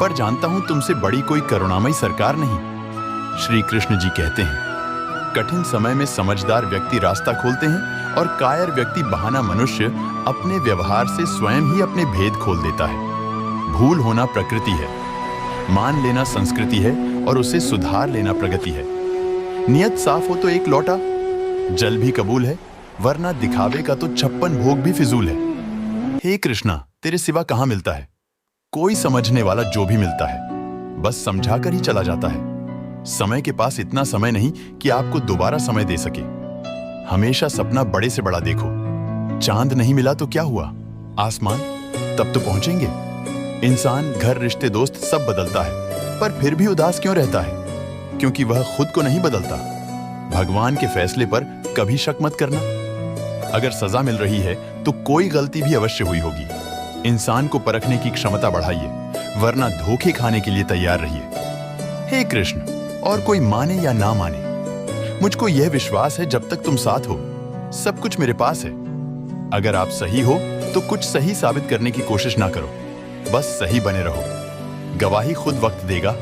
पर जानता हूं तुमसे बड़ी कोई करुणामयी सरकार नहीं। श्री कृष्ण जी कहते हैं, कठिन समय में समझदार व्यक्ति रास्ता खोलते हैं और कायर व्यक्ति बहाना मनुष्य अपने व्यवहार से स्वयं ही अपने भेद खोल देता है। भूल होना प्रकृति है, मान लेना संस्कृति है और उसे सुधार लेना प्रगति है। नियत साफ हो तो एक लोटा जल भी कबूल है, वरना दिखावे का तो 56 भोग भी फिजूल है। हे कृष्णा, तेरे सिवा कहां मिलता है कोई समझने वाला। जो भी मिलता है बस समझा कर ही चला जाता है। समय के पास इतना समय नहीं कि आपको दोबारा समय दे सके। हमेशा सपना बड़े से बड़ा देखो। चांद नहीं मिला तो क्या हुआ, आसमान तब तो पहुंचेंगे। इंसान घर रिश्ते दोस्त सब बदलता है, पर फिर भी उदास क्यों रहता है, क्योंकि वह खुद को नहीं बदलता। भगवान के फैसले पर कभी शक मत करना। अगर सजा मिल रही है तो कोई गलती भी अवश्य हुई होगी। इंसान को परखने की क्षमता बढ़ाइए, वरना धोखे खाने के लिए तैयार रहिए। हे कृष्ण, और कोई माने या ना माने, मुझको यह विश्वास है जब तक तुम साथ हो सब कुछ मेरे पास है। अगर आप सही हो तो कुछ सही साबित करने की कोशिश ना करो, बस सही बने रहो। गवाही खुद वक्त देगा।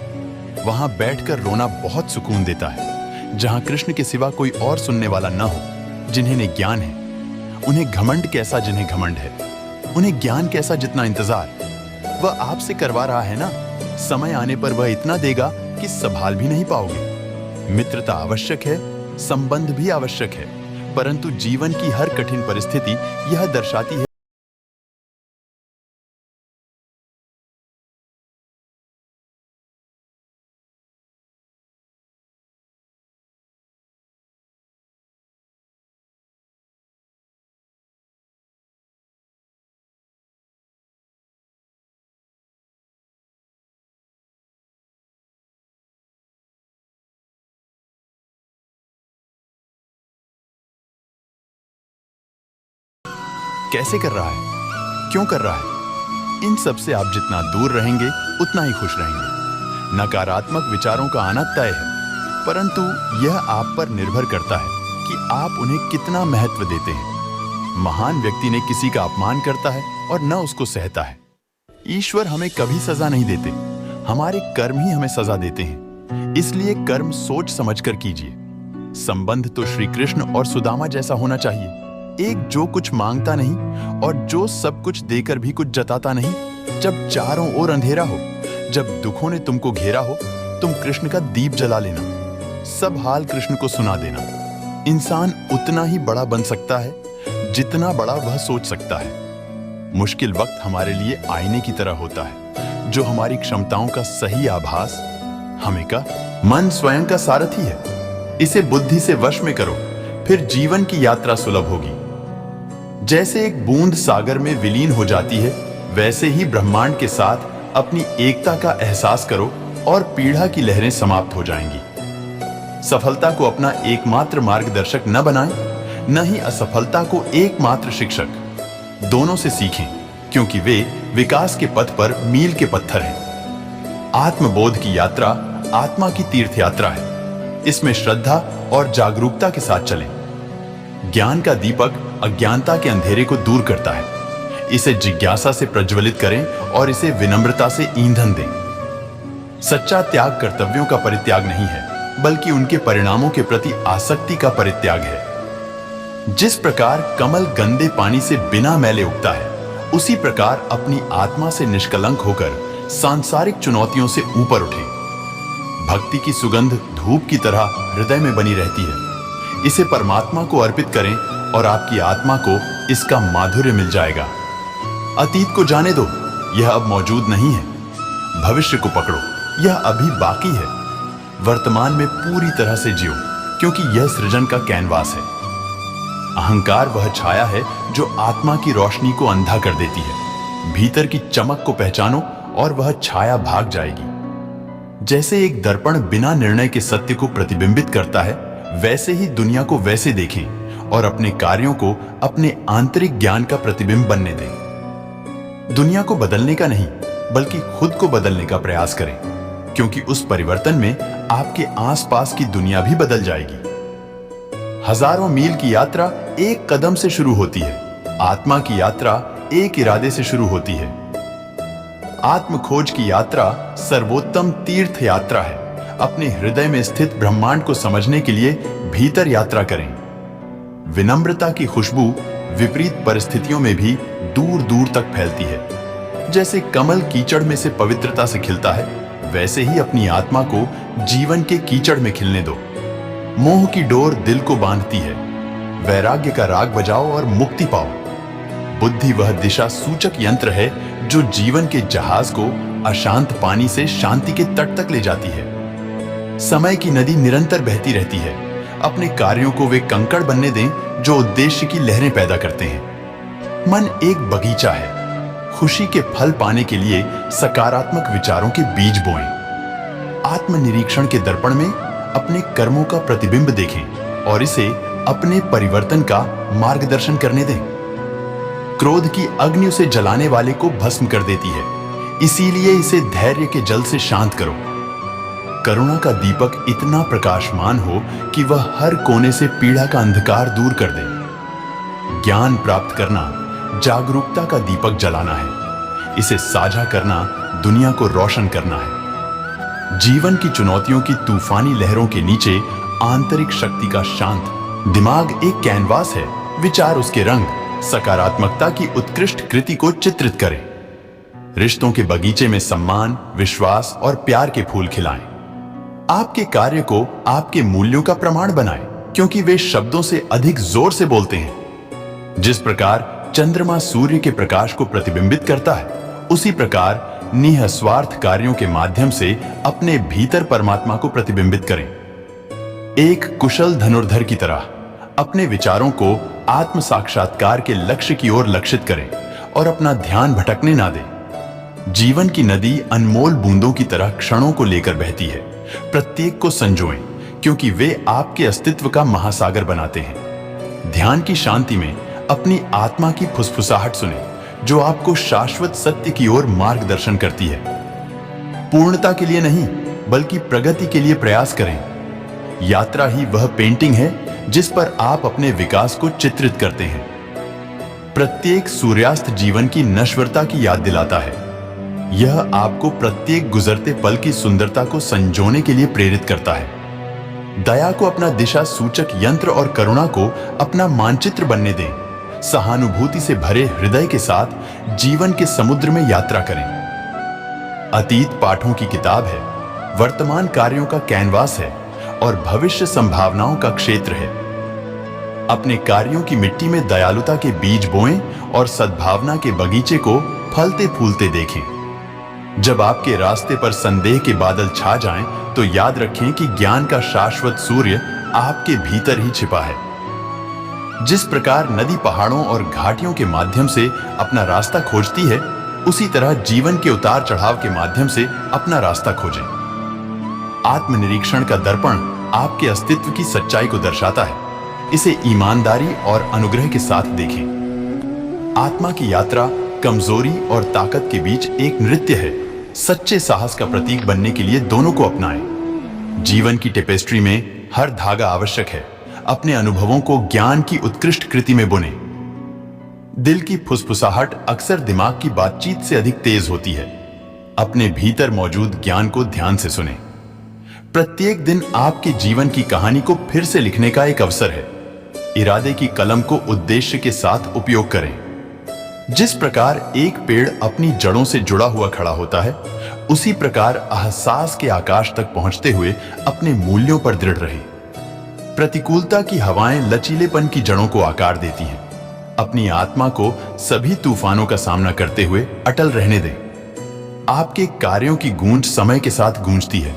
वहां बैठकर रोना बहुत सुकून देता है, जहां कृष्ण के सिवा कोई और सुनने वाला ना हो। जिन्हें ज्ञान है उन्हें घमंड कैसा, जिन्हें घमंड है उन्हें ज्ञान कैसा। जितना इंतजार वह आपसे करवा रहा है ना, समय आने पर वह इतना देगा कि संभाल भी नहीं पाओगे। मित्रता आवश्यक है, संबंध भी आवश्यक है, परंतु जीवन की हर कठिन परिस्थिति यह दर्शाती है कैसे कर रहा है, क्यों कर रहा है। इन सब से आप जितना दूर रहेंगे उतना ही खुश रहेंगे। नकारात्मक विचारों का आना तय है, परंतु यह आप पर निर्भर करता है कि आप उन्हें कितना महत्व देते हैं। महान व्यक्ति ने किसी का अपमान करता है और न उसको सहता है। ईश्वर हमें कभी सजा नहीं देते, हमारे कर्म ही हमें सजा देते हैं। इसलिए कर्म सोच समझकर कीजिए। संबंध तो श्री कृष्ण और सुदामा जैसा होना चाहिए, एक जो कुछ मांगता नहीं और जो सब कुछ देकर भी कुछ जताता नहीं। जब चारों ओर अंधेरा हो, जब दुखों ने तुमको घेरा हो, तुम कृष्ण का दीप जला लेना, सब हाल कृष्ण को सुना देना। इंसान उतना ही बड़ा बन सकता है जितना बड़ा वह सोच सकता है। मुश्किल वक्त हमारे लिए आईने की तरह होता है, जो हमारी क्षमताओं का सही आभास हमें का। मन स्वयं का सारथी है, इसे बुद्धि से वश में करो, फिर जीवन की यात्रा सुलभ होगी। जैसे एक बूंद सागर में विलीन हो जाती है, वैसे ही ब्रह्मांड के साथ अपनी एकता का एहसास करो और पीड़ा की लहरें समाप्त हो जाएंगी। सफलता को अपना एकमात्र मार्गदर्शक न बनाएं, न ही असफलता को एकमात्र शिक्षक। दोनों से सीखें, क्योंकि वे विकास के पथ पर मील के पत्थर हैं। आत्मबोध की यात्रा आत्मा की तीर्थ यात्रा है। इसमें श्रद्धा और जागरूकता के साथ चलें। ज्ञान का दीपक अज्ञानता के अंधेरे को दूर करता है। इसे जिज्ञासा से प्रज्वलित करें और इसे विनम्रता से ईंधन दें। सच्चा त्याग कर्तव्यों का परित्याग नहीं है, बल्कि उनके परिणामों के प्रति आसक्ति का परित्याग है। जिस प्रकार कमल गंदे पानी से बिना मैले उगता है, उसी प्रकार अपनी आत्मा से निष्कलंक होकर सांसारिक चुनौतियों से ऊपर उठें। भक्ति की सुगंध धूप की तरह हृदय में बनी रहती है। इसे परमात्मा को अर्पित करें और आपकी आत्मा को इसका माधुर्य मिल जाएगा। अतीत को जाने दो, यह अब मौजूद नहीं है। भविष्य को पकड़ो, यह अभी बाकी है। वर्तमान में पूरी तरह से जियो, क्योंकि यह सृजन का कैनवास है। अहंकार वह छाया है जो आत्मा की रोशनी को अंधा कर देती है। भीतर की चमक को पहचानो और वह छाया भाग जाएगी। जैसे एक दर्पण बिना निर्णय के सत्य को प्रतिबिंबित करता है, वैसे ही दुनिया को वैसे देखें और अपने कार्यों को अपने आंतरिक ज्ञान का प्रतिबिंब बनने दें। दुनिया को बदलने का नहीं, बल्कि खुद को बदलने का प्रयास करें, क्योंकि उस परिवर्तन में आपके आसपास की दुनिया भी बदल जाएगी। हजारों मील की यात्रा एक कदम से शुरू होती है। आत्मा की यात्रा एक इरादे से शुरू होती है। आत्म खोज की यात्रा सर्वोत्तम तीर्थ यात्रा है। अपने हृदय में स्थित ब्रह्मांड को समझने के लिए भीतर यात्रा करें। विनम्रता की खुशबू विपरीत परिस्थितियों में भी दूर दूर तक फैलती है। जैसे कमल कीचड़ में से पवित्रता से खिलता है, वैसे ही अपनी आत्मा को जीवन के कीचड़ में खिलने दो। मोह की डोर दिल को बांधती है। वैराग्य का राग बजाओ और मुक्ति पाओ। बुद्धि वह दिशा सूचक यंत्र है जो जीवन के जहाज को अशांत पानी से शांति के तट तक ले जाती है। समय की नदी निरंतर बहती रहती है। अपने कार्यों को वे कंकड़ बनने दें जो उद्देश्य की लहरें पैदा करते हैं। मन एक बगीचा है। खुशी के फल पाने के लिए सकारात्मक विचारों के बीज बोएं। आत्मनिरीक्षण के दर्पण में अपने कर्मों का प्रतिबिंब देखें और इसे अपने परिवर्तन का मार्गदर्शन करने दें। क्रोध की अग्नि उसे जलाने वाले को भस्म कर देती है, इसीलिए इसे धैर्य के जल से शांत करो। करुणा का दीपक इतना प्रकाशमान हो कि वह हर कोने से पीड़ा का अंधकार दूर कर दे। ज्ञान प्राप्त करना जागरूकता का दीपक जलाना है। इसे साझा करना दुनिया को रोशन करना है। जीवन की चुनौतियों की तूफानी लहरों के नीचे आंतरिक शक्ति का शांत दिमाग एक कैनवास है। विचार उसके रंग सकारात्मकता की उत्कृष्ट कृति को चित्रित करें। रिश्तों के बगीचे में सम्मान, विश्वास और प्यार के फूल खिलाएं। आपके कार्य को आपके मूल्यों का प्रमाण बनाएं, क्योंकि वे शब्दों से अधिक जोर से बोलते हैं। जिस प्रकार चंद्रमा सूर्य के प्रकाश को प्रतिबिंबित करता है, उसी प्रकार निःस्वार्थ कार्यों के माध्यम से अपने भीतर परमात्मा को प्रतिबिंबित करें। एक कुशल धनुर्धर की तरह अपने विचारों को आत्म साक्षात्कार के लक्ष्य की ओर लक्षित करें और अपना ध्यान भटकने ना दें। जीवन की नदी अनमोल बूंदों की तरह क्षणों को लेकर बहती है। प्रत्येक को संजोएं, क्योंकि वे आपके अस्तित्व का महासागर बनाते हैं। ध्यान की शांति में अपनी आत्मा की फुसफुसाहट सुने, जो आपको शाश्वत सत्य की ओर मार्गदर्शन करती है। पूर्णता के लिए नहीं, बल्कि प्रगति के लिए प्रयास करें। यात्रा ही वह पेंटिंग है जिस पर आप अपने विकास को चित्रित करते हैं। प्रत्येक सूर्यास्त जीवन की नश्वरता की याद दिलाता है। यह आपको प्रत्येक गुजरते पल की सुंदरता को संजोने के लिए प्रेरित करता है। दया को अपना दिशा सूचक यंत्र और करुणा को अपना मानचित्र बनने दें। सहानुभूति से भरे हृदय के साथ जीवन के समुद्र में यात्रा करें। अतीत पाठों की किताब है, वर्तमान कार्यों का कैनवास है और भविष्य संभावनाओं का क्षेत्र है। अपने कार्यों की मिट्टी में दयालुता के बीज बोएं और सद्भावना के बगीचे को फलते फूलते देखें। जब आपके रास्ते पर संदेह के बादल छा जाएं, तो याद रखें कि ज्ञान का शाश्वत सूर्य आपके भीतर ही छिपा है। जिस प्रकार नदी पहाड़ों और घाटियों के माध्यम से अपना रास्ता खोजती है, उसी तरह जीवन के उतार चढ़ाव के माध्यम से अपना रास्ता खोजें। आत्मनिरीक्षण का दर्पण आपके अस्तित्व की सच्चाई को दर्शाता है। इसे ईमानदारी और अनुग्रह के साथ देखें। आत्मा की यात्रा कमजोरी और ताकत के बीच एक नृत्य है। सच्चे साहस का प्रतीक बनने के लिए दोनों को अपनाएं। जीवन की टेपेस्ट्री में हर धागा आवश्यक है। अपने अनुभवों को ज्ञान की उत्कृष्ट कृति में बुने। दिल की फुसफुसाहट अक्सर दिमाग की बातचीत से अधिक तेज होती है। अपने भीतर मौजूद ज्ञान को ध्यान से सुने। प्रत्येक दिन आपके जीवन की कहानी को फिर से लिखने का एक अवसर है। इरादे की कलम को उद्देश्य के साथ उपयोग करें। जिस प्रकार एक पेड़ अपनी जड़ों से जुड़ा हुआ खड़ा होता है, उसी प्रकार अहसास के आकाश तक पहुंचते हुए अपने मूल्यों पर दृढ़ रहे। प्रतिकूलता की हवाएं लचीलेपन की जड़ों को आकार देती हैं। अपनी आत्मा को सभी तूफानों का सामना करते हुए अटल रहने दें। आपके कार्यों की गूंज समय के साथ गूंजती है।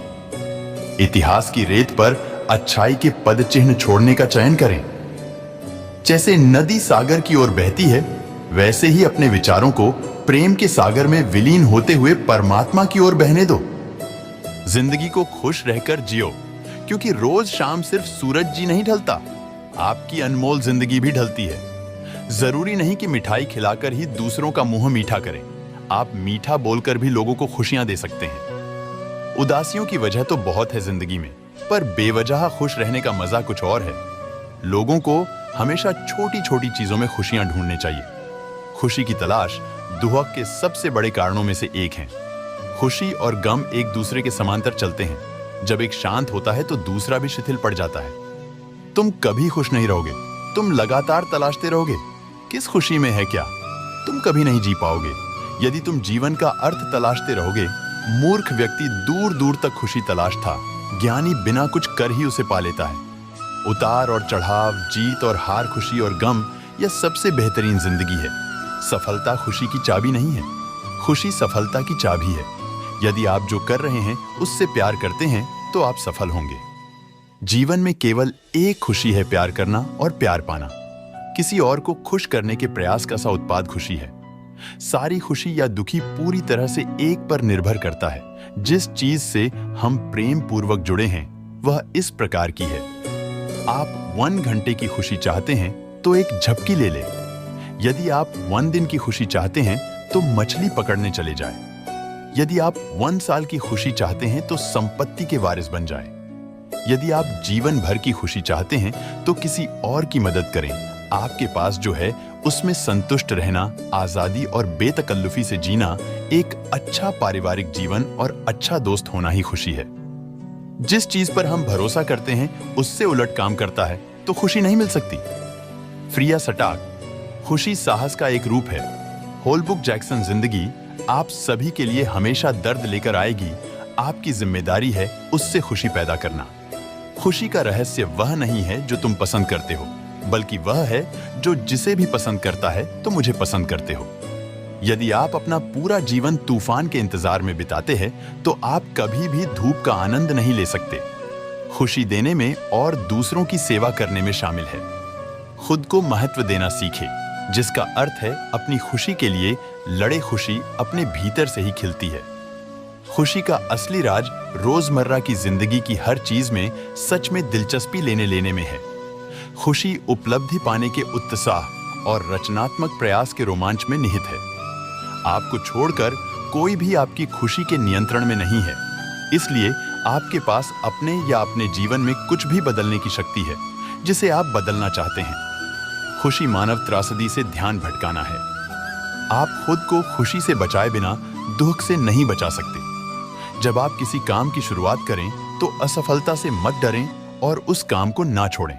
इतिहास की रेत पर अच्छाई के पद चिन्ह छोड़ने का चयन करें। जैसे नदी सागर की ओर बहती है, वैसे ही अपने विचारों को प्रेम के सागर में विलीन होते हुए परमात्मा की ओर बहने दो। जिंदगी को खुश रहकर जियो, क्योंकि रोज शाम सिर्फ सूरज जी नहीं ढलता, आपकी अनमोल जिंदगी भी ढलती है। जरूरी नहीं कि मिठाई खिलाकर ही दूसरों का मुंह मीठा करें। आप मीठा बोलकर भी लोगों को खुशियां दे सकते हैं। उदासियों की वजह तो बहुत है जिंदगी में, पर बेवजह खुश रहने का मजा कुछ और है। लोगों को हमेशा छोटी छोटी चीजों में खुशियां ढूंढनी चाहिए। खुशी की तलाश दुहक के सबसे बड़े कारणों में से एक है। खुशी और गम एक दूसरे के समांतर चलते हैं। जब एक शांत होता है तो दूसरा भी शिथिल पड़ जाता है। तुम कभी खुश नहीं रहोगे। तुम लगातार तलाशते रहोगे। किस खुशी में है क्या, तुम कभी नहीं जी पाओगे। यदि तुम जीवन का अर्थ तलाशते रहोगे, मूर्ख व्यक्ति दूर दूर तक खुशी तलाशता, ज्ञानी बिना कुछ कर ही उसे पा लेता है। उतार और चढ़ाव, जीत और हार, खुशी और गम, यह सबसे बेहतरीन जिंदगी है। सफलता खुशी की चाबी नहीं है, खुशी सफलता की चाबी है। यदि आप जो कर रहे हैं उससे प्यार करते हैं तो आप सफल होंगे। जीवन में केवल एक खुशी है, प्यार करना और प्यार पाना। किसी और को खुश करने के प्रयास का सा उत्पाद खुशी है। सारी खुशी या दुखी पूरी तरह से एक पर निर्भर करता है। जिस चीज से हम प्रेम पूर्वक जुड़े हैं वह इस प्रकार की है। आप 1 घंटे की खुशी चाहते हैं तो एक झपकी ले ले। यदि आप 1 दिन की खुशी चाहते हैं तो मछली पकड़ने चले जाएं। यदि आप 1 साल की खुशी चाहते हैं तो संपत्ति के वारिस बन जाएं। यदि आप जीवन भर की खुशी चाहते हैं तो किसी और की मदद करें। आपके पास जो है उसमें संतुष्ट रहना, आजादी और बेतकल्लुफी से जीना, एक अच्छा पारिवारिक जीवन और अच्छा दोस्त होना ही खुशी है। जिस चीज पर हम भरोसा करते हैं उससे उलट काम करता है तो खुशी नहीं मिल सकती। फ्रिया सटाक। खुशी साहस का एक रूप है। होलबुक जैक्सन। जिंदगी आप सभी के लिए हमेशा दर्द लेकर आएगी। आपकी जिम्मेदारी है उससे खुशी पैदा करना। खुशी का रहस्य वह नहीं है जो तुम पसंद करते हो, बल्कि वह है जो जिसे भी पसंद करता है तो मुझे पसंद करते हो। यदि आप अपना पूरा जीवन तूफान के इंतजार में बिताते हैं तो आप कभी भी धूप का आनंद नहीं ले सकते। खुशी देने में और दूसरों की सेवा करने में शामिल है। खुद को महत्व देना सीखे, जिसका अर्थ है अपनी खुशी के लिए लड़े। खुशी अपने भीतर से ही खिलती है। खुशी का असली राज रोजमर्रा की जिंदगी की हर चीज में सच में दिलचस्पी लेने में है। खुशी उपलब्धि पाने के उत्साह और रचनात्मक प्रयास के रोमांच में निहित है। आपको छोड़कर कोई भी आपकी खुशी के नियंत्रण में नहीं है। इसलिए आपके पास अपने या अपने जीवन में कुछ भी बदलने की शक्ति है जिसे आप बदलना चाहते हैं। खुशी मानव त्रासदी से ध्यान भटकाना है। आप खुद को खुशी से बचाए बिना दुख से नहीं बचा सकते। जब आप किसी काम की शुरुआत करें तो असफलता से मत डरें और उस काम को ना छोड़ें।